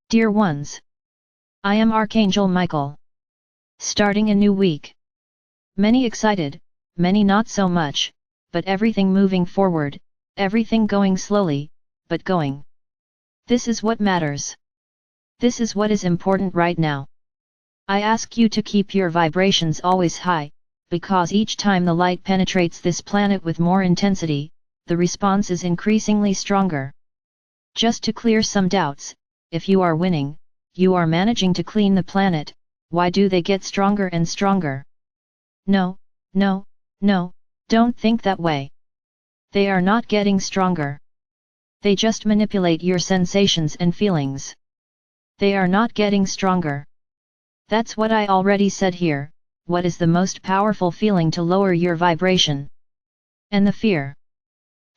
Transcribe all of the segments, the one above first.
Dear ones, I am Archangel Michael. Starting a new week. Many excited, many not so much, but everything moving forward, everything going slowly, but going. This is what matters. This is what is important right now. I ask you to keep your vibrations always high, because each time the light penetrates this planet with more intensity, the response is increasingly stronger. Just to clear some doubts, if you are winning, you are managing to clean the planet, why do they get stronger and stronger? No, no, no, don't think that way. They are not getting stronger. They just manipulate your sensations and feelings. They are not getting stronger. That's what I already said here. What is the most powerful feeling to lower your vibration? And the fear.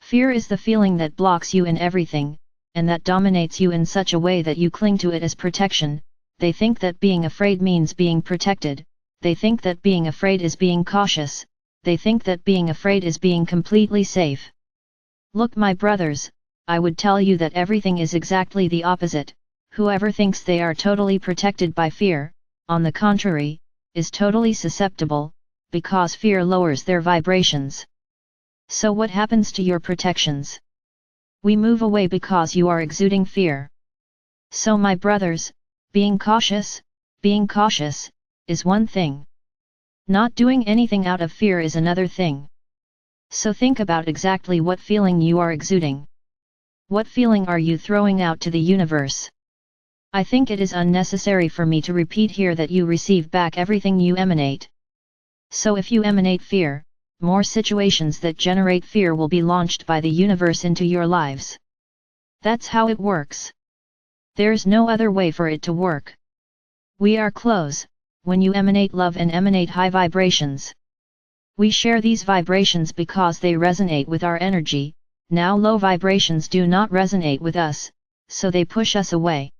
Fear is the feeling that blocks you in everything, and that dominates you in such a way that you cling to it as protection. They think that being afraid means being protected. They think that being afraid is being cautious. They think that being afraid is being completely safe. Look, my brothers, I would tell you that everything is exactly the opposite. Whoever thinks they are totally protected by fear, on the contrary, is totally susceptible, because fear lowers their vibrations. So what happens to your protections? We move away because you are exuding fear. So my brothers, being cautious, is one thing. Not doing anything out of fear is another thing. So think about exactly what feeling you are exuding. What feeling are you throwing out to the universe? I think it is unnecessary for me to repeat here that you receive back everything you emanate. So if you emanate fear, more situations that generate fear will be launched by the universe into your lives. That's how it works. There's no other way for it to work. We are close, when you emanate love and emanate high vibrations. We share these vibrations because they resonate with our energy. Now low vibrations do not resonate with us, so they push us away.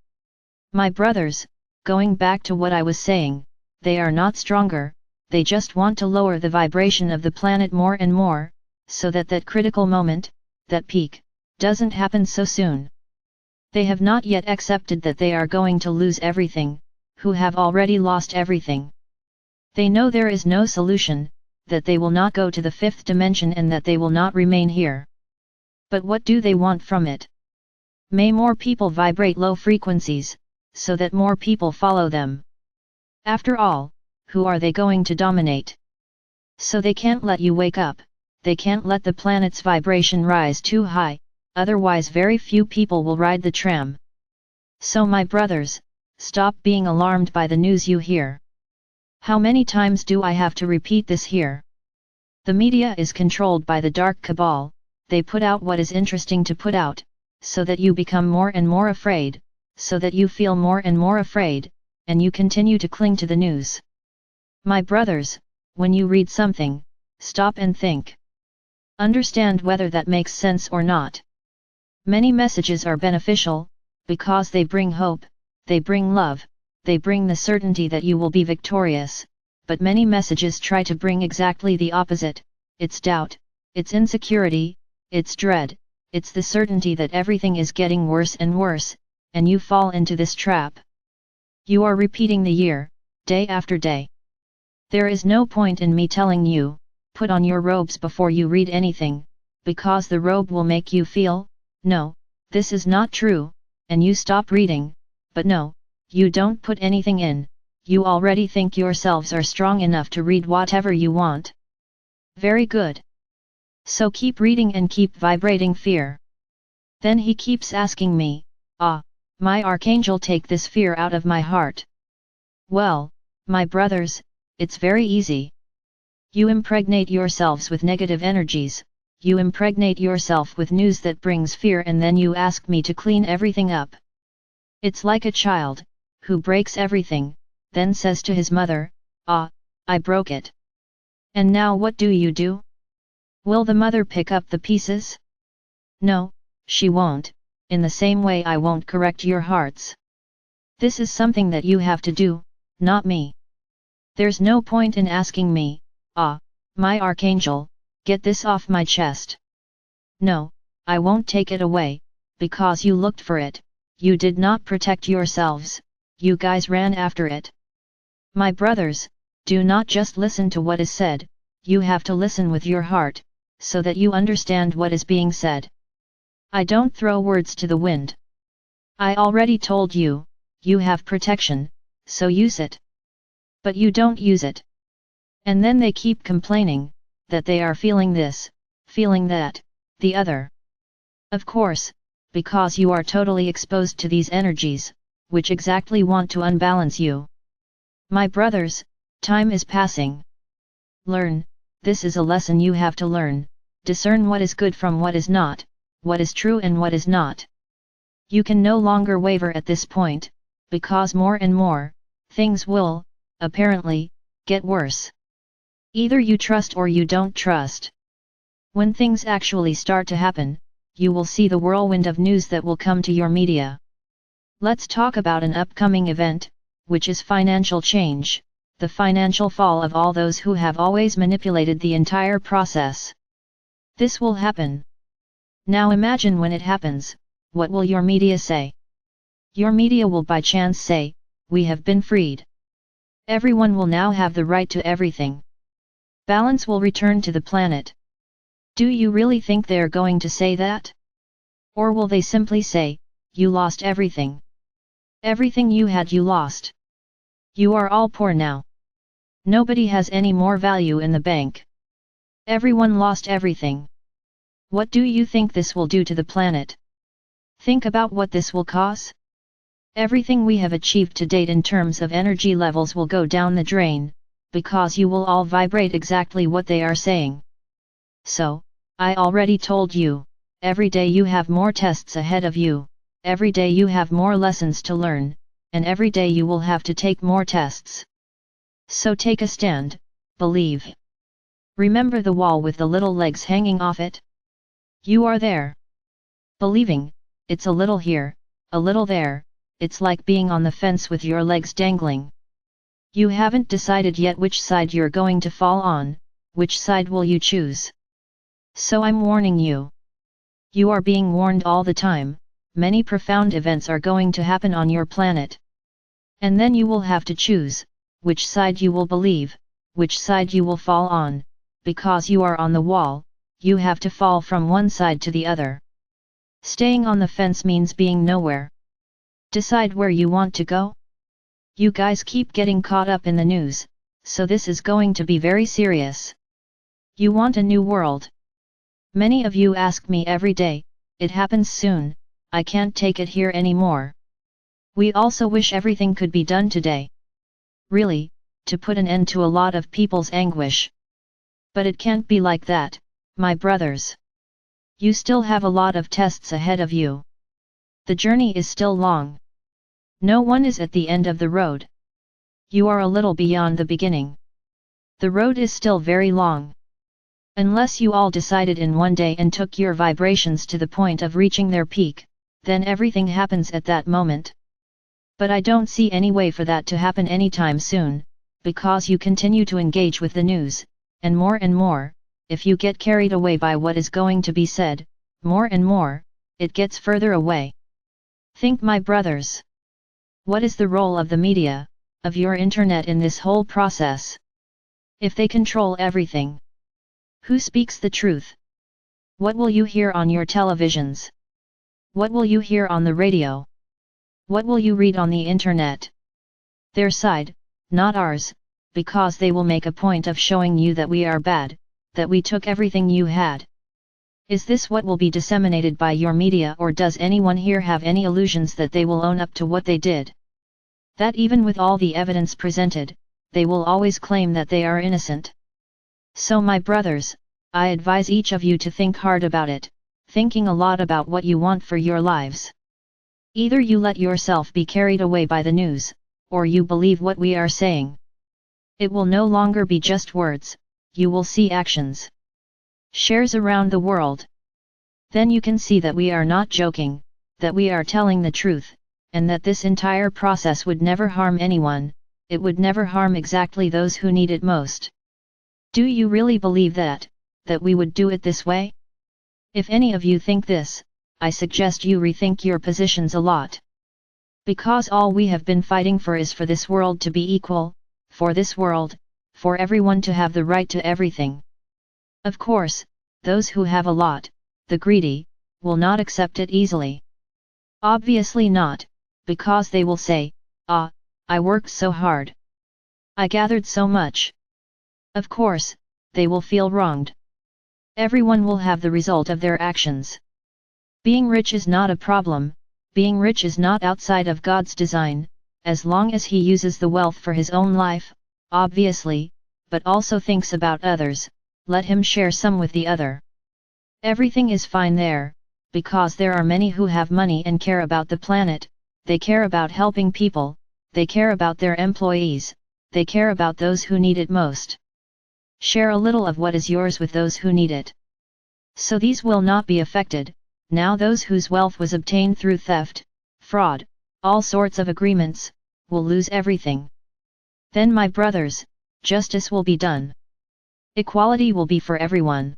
My brothers, going back to what I was saying, they are not stronger, they just want to lower the vibration of the planet more and more, so that that critical moment, that peak, doesn't happen so soon. They have not yet accepted that they are going to lose everything, who have already lost everything. They know there is no solution, that they will not go to the fifth dimension and that they will not remain here. But what do they want from it? May more people vibrate low frequencies, so that more people follow them. After all, who are they going to dominate? So they can't let you wake up, they can't let the planet's vibration rise too high, otherwise very few people will ride the tram. So my brothers, stop being alarmed by the news you hear. How many times do I have to repeat this here? The media is controlled by the dark cabal, they put out what is interesting to put out, so that you become more and more afraid, so that you feel more and more afraid, and you continue to cling to the news. My brothers, when you read something, stop and think. Understand whether that makes sense or not. Many messages are beneficial, because they bring hope, they bring love, they bring the certainty that you will be victorious, but many messages try to bring exactly the opposite. It's doubt, it's insecurity, it's dread, it's the certainty that everything is getting worse and worse, and you fall into this trap. You are repeating the year, day after day. There is no point in me telling you, put on your robes before you read anything, because the robe will make you feel, no, this is not true, and you stop reading, but no, you don't put anything in, you already think yourselves are strong enough to read whatever you want. Very good. So keep reading and keep vibrating fear. Then he keeps asking me, my Archangel, take this fear out of my heart. Well, my brothers, it's very easy. You impregnate yourselves with negative energies, you impregnate yourself with news that brings fear, and then you ask me to clean everything up. It's like a child, who breaks everything, then says to his mother, I broke it. And now what do? Will the mother pick up the pieces? No, she won't, in the same way I won't correct your hearts. This is something that you have to do, not me. There's no point in asking me, my Archangel, get this off my chest. No, I won't take it away, because you looked for it, you did not protect yourselves, you guys ran after it. My brothers, do not just listen to what is said, you have to listen with your heart, so that you understand what is being said. I don't throw words to the wind. I already told you, you have protection, so use it. But you don't use it. And then they keep complaining, that they are feeling this, feeling that, the other. Of course, because you are totally exposed to these energies, which exactly want to unbalance you. My brothers, time is passing. Learn, this is a lesson you have to learn, discern what is good from what is not, what is true and what is not. You can no longer waver at this point, because more and more, things will, apparently, get worse. Either you trust or you don't trust. When things actually start to happen, you will see the whirlwind of news that will come to your media. Let's talk about an upcoming event, which is financial change, the financial fall of all those who have always manipulated the entire process. This will happen. Now imagine when it happens, what will your media say? Your media will by chance say, we have been freed. Everyone will now have the right to everything. Balance will return to the planet. Do you really think they are going to say that? Or will they simply say, you lost everything? Everything you had you lost. You are all poor now. Nobody has any more value in the bank. Everyone lost everything. What do you think this will do to the planet? Think about what this will cause. Everything we have achieved to date in terms of energy levels will go down the drain, because you will all vibrate exactly what they are saying. So, I already told you, every day you have more tests ahead of you, every day you have more lessons to learn, and every day you will have to take more tests. So take a stand, believe. Remember the wall with the little legs hanging off it? You are there. Believing, it's a little here, a little there, it's like being on the fence with your legs dangling. You haven't decided yet which side you're going to fall on, which side will you choose? So I'm warning you. You are being warned all the time, many profound events are going to happen on your planet. And then you will have to choose, which side you will believe, which side you will fall on, because you are on the wall, you have to fall from one side to the other. Staying on the fence means being nowhere. Decide where you want to go? You guys keep getting caught up in the news, so this is going to be very serious. You want a new world. Many of you ask me every day, it happens soon, I can't take it here anymore. We also wish everything could be done today. Really, to put an end to a lot of people's anguish. But it can't be like that, my brothers. You still have a lot of tests ahead of you. The journey is still long. No one is at the end of the road. You are a little beyond the beginning. The road is still very long. Unless you all decided in one day and took your vibrations to the point of reaching their peak, then everything happens at that moment. But I don't see any way for that to happen anytime soon, because you continue to engage with the news, and more, if you get carried away by what is going to be said, more and more, it gets further away. Think, my brothers. What is the role of the media, of your internet in this whole process? If they control everything, who speaks the truth? What will you hear on your televisions? What will you hear on the radio? What will you read on the internet? Their side, not ours, because they will make a point of showing you that we are bad, that we took everything you had. Is this what will be disseminated by your media, or does anyone here have any illusions that they will own up to what they did? That even with all the evidence presented, they will always claim that they are innocent. So my brothers, I advise each of you to think hard about it, thinking a lot about what you want for your lives. Either you let yourself be carried away by the news, or you believe what we are saying. It will no longer be just words, you will see actions. Shares around the world. Then you can see that we are not joking, that we are telling the truth, and that this entire process would never harm anyone, it would never harm exactly those who need it most. Do you really believe that we would do it this way? If any of you think this, I suggest you rethink your positions a lot. Because all we have been fighting for is for this world to be equal, for this world, for everyone to have the right to everything. Of course, those who have a lot, the greedy, will not accept it easily. Obviously not, because they will say, "Ah, I worked so hard. I gathered so much." Of course, they will feel wronged. Everyone will have the result of their actions. Being rich is not a problem, being rich is not outside of God's design, as long as he uses the wealth for his own life, obviously, but also thinks about others, let him share some with the other. Everything is fine there, because there are many who have money and care about the planet, they care about helping people, they care about their employees, they care about those who need it most. Share a little of what is yours with those who need it. So these will not be affected. Now those whose wealth was obtained through theft, fraud, all sorts of agreements, will lose everything. Then my brothers, justice will be done. Equality will be for everyone.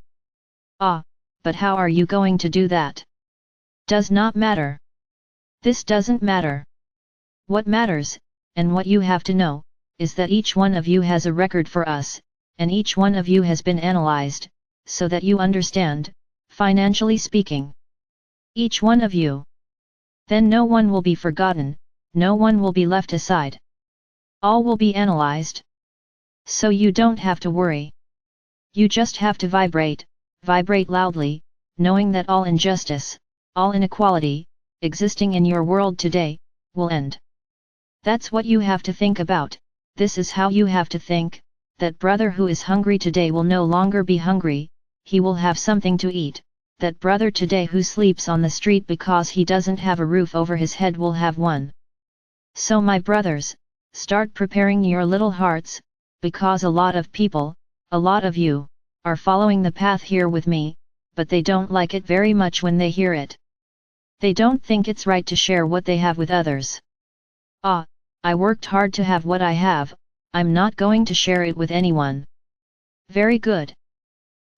Ah, but how are you going to do that? Does not matter. This doesn't matter. What matters, and what you have to know, is that each one of you has a record for us, and each one of you has been analyzed, so that you understand, financially speaking. Each one of you. Then no one will be forgotten, no one will be left aside. All will be analyzed. So you don't have to worry. You just have to vibrate loudly, knowing that all injustice, all inequality, existing in your world today, will end. That's what you have to think about, this is how you have to think, that brother who is hungry today will no longer be hungry, he will have something to eat. That brother today who sleeps on the street because he doesn't have a roof over his head will have one. So my brothers, start preparing your little hearts, because a lot of people, a lot of you, are following the path here with me, but they don't like it very much when they hear it. They don't think it's right to share what they have with others. Ah, I worked hard to have what I have, I'm not going to share it with anyone. Very good.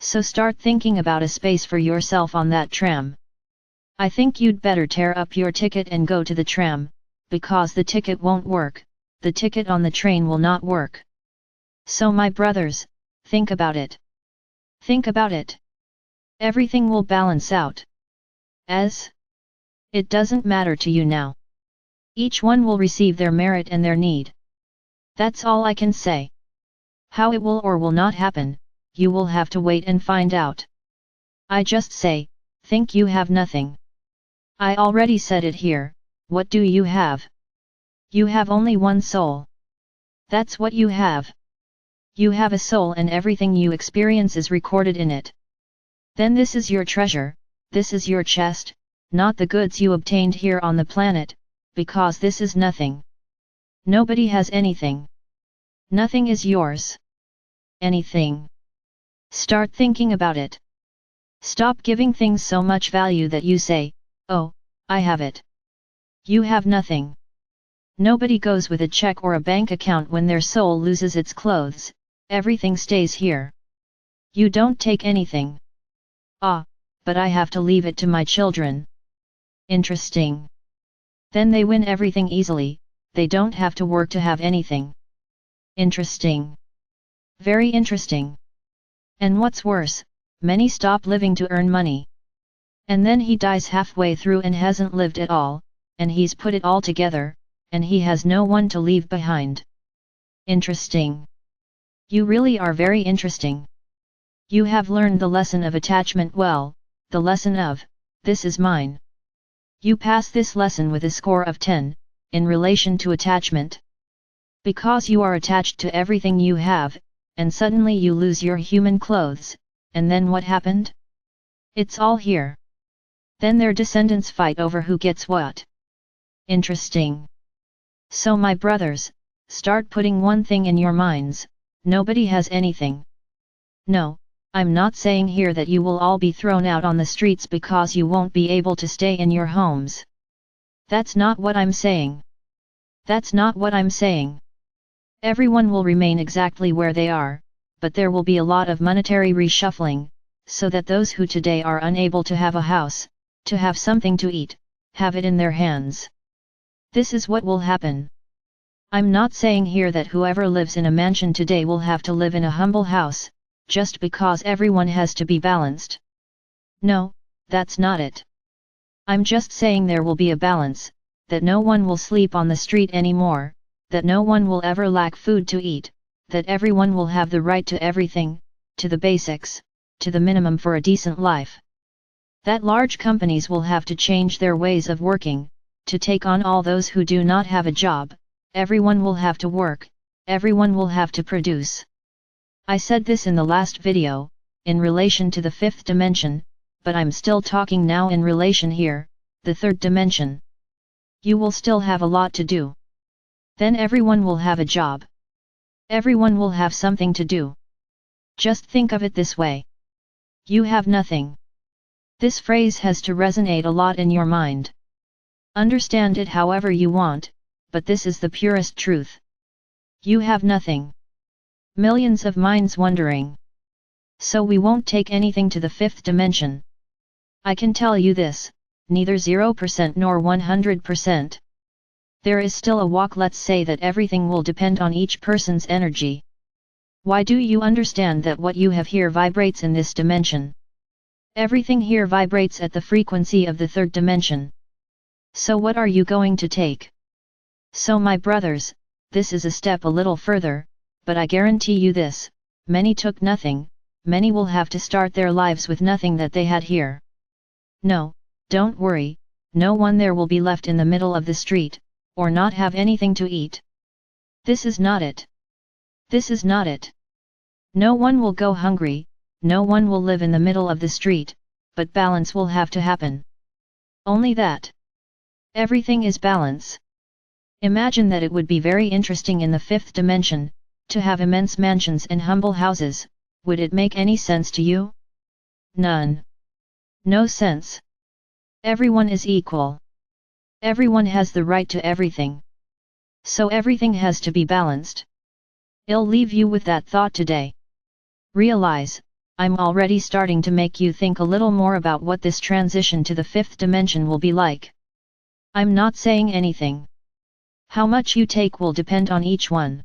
So start thinking about a space for yourself on that tram. I think you'd better tear up your ticket and go to the tram, because the ticket won't work, the ticket on the train will not work. So my brothers, think about it. Think about it. Everything will balance out. As it doesn't matter to you now. Each one will receive their merit and their need. That's all I can say. How it will or will not happen, you will have to wait and find out. I just say, think you have nothing. I already said it here, what do you have? You have only one soul. That's what you have. You have a soul and everything you experience is recorded in it. Then this is your treasure, this is your chest, not the goods you obtained here on the planet, because this is nothing. Nobody has anything. Nothing is yours. Anything. Start thinking about it. Stop giving things so much value that you say, "Oh, I have it." You have nothing. Nobody goes with a check or a bank account when their soul loses its clothes, everything stays here. You don't take anything. Ah, but I have to leave it to my children. Interesting. Then they win everything easily, they don't have to work to have anything. Interesting. Very interesting. And what's worse, many stop living to earn money. And then he dies halfway through and hasn't lived at all, and he's put it all together, and he has no one to leave behind. Interesting. You really are very interesting. You have learned the lesson of attachment well, the lesson of, this is mine. You pass this lesson with a score of 10, in relation to attachment. Because you are attached to everything you have, and suddenly you lose your human clothes, and then what happened? It's all here. Then their descendants fight over who gets what. Interesting. So my brothers, start putting one thing in your minds, nobody has anything. No, I'm not saying here that you will all be thrown out on the streets because you won't be able to stay in your homes. That's not what I'm saying. That's not what I'm saying. Everyone will remain exactly where they are, but there will be a lot of monetary reshuffling, so that those who today are unable to have a house, to have something to eat, have it in their hands. This is what will happen. I'm not saying here that whoever lives in a mansion today will have to live in a humble house, just because everyone has to be balanced. No, that's not it. I'm just saying there will be a balance, that no one will sleep on the street anymore, that no one will ever lack food to eat, that everyone will have the right to everything, to the basics, to the minimum for a decent life. That large companies will have to change their ways of working, to take on all those who do not have a job. Everyone will have to work, everyone will have to produce. I said this in the last video, in relation to the fifth dimension, but I'm still talking now in relation here, the third dimension. You will still have a lot to do. Then everyone will have a job. Everyone will have something to do. Just think of it this way. You have nothing. This phrase has to resonate a lot in your mind. Understand it however you want, but this is the purest truth. You have nothing. Millions of minds wondering. So we won't take anything to the fifth dimension. I can tell you this, neither 0% nor 100%. There is still a walk. Let's say that everything will depend on each person's energy. Why do you understand that what you have here vibrates in this dimension? Everything here vibrates at the frequency of the third dimension. So what are you going to take? So my brothers, this is a step a little further, but I guarantee you this, many took nothing, many will have to start their lives with nothing that they had here. No, don't worry, no one there will be left in the middle of the street, or not have anything to eat. This is not it. This is not it. No one will go hungry, no one will live in the middle of the street, but balance will have to happen. Only that. Everything is balance. Imagine that it would be very interesting in the fifth dimension, to have immense mansions and humble houses. Would it make any sense to you? None. No sense. Everyone is equal. Everyone has the right to everything. So everything has to be balanced. I'll leave you with that thought today. Realize, I'm already starting to make you think a little more about what this transition to the fifth dimension will be like. I'm not saying anything. How much you take will depend on each one.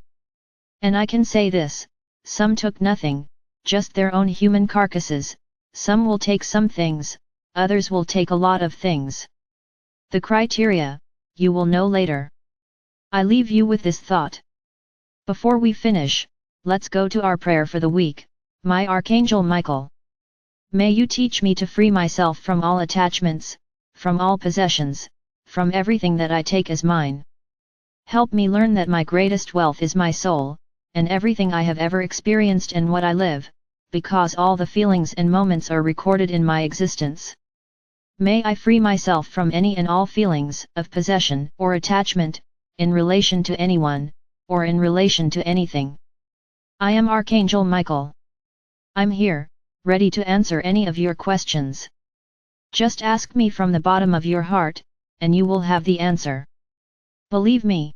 And I can say this, some took nothing, just their own human carcasses, some will take some things, others will take a lot of things. The criteria, you will know later. I leave you with this thought. Before we finish, let's go to our prayer for the week. My Archangel Michael. May you teach me to free myself from all attachments, from all possessions, from everything that I take as mine. Help me learn that my greatest wealth is my soul, and everything I have ever experienced and what I live, because all the feelings and moments are recorded in my existence. May I free myself from any and all feelings of possession or attachment, in relation to anyone, or in relation to anything. I am Archangel Michael. I'm here, ready to answer any of your questions. Just ask me from the bottom of your heart, and you will have the answer. Believe me.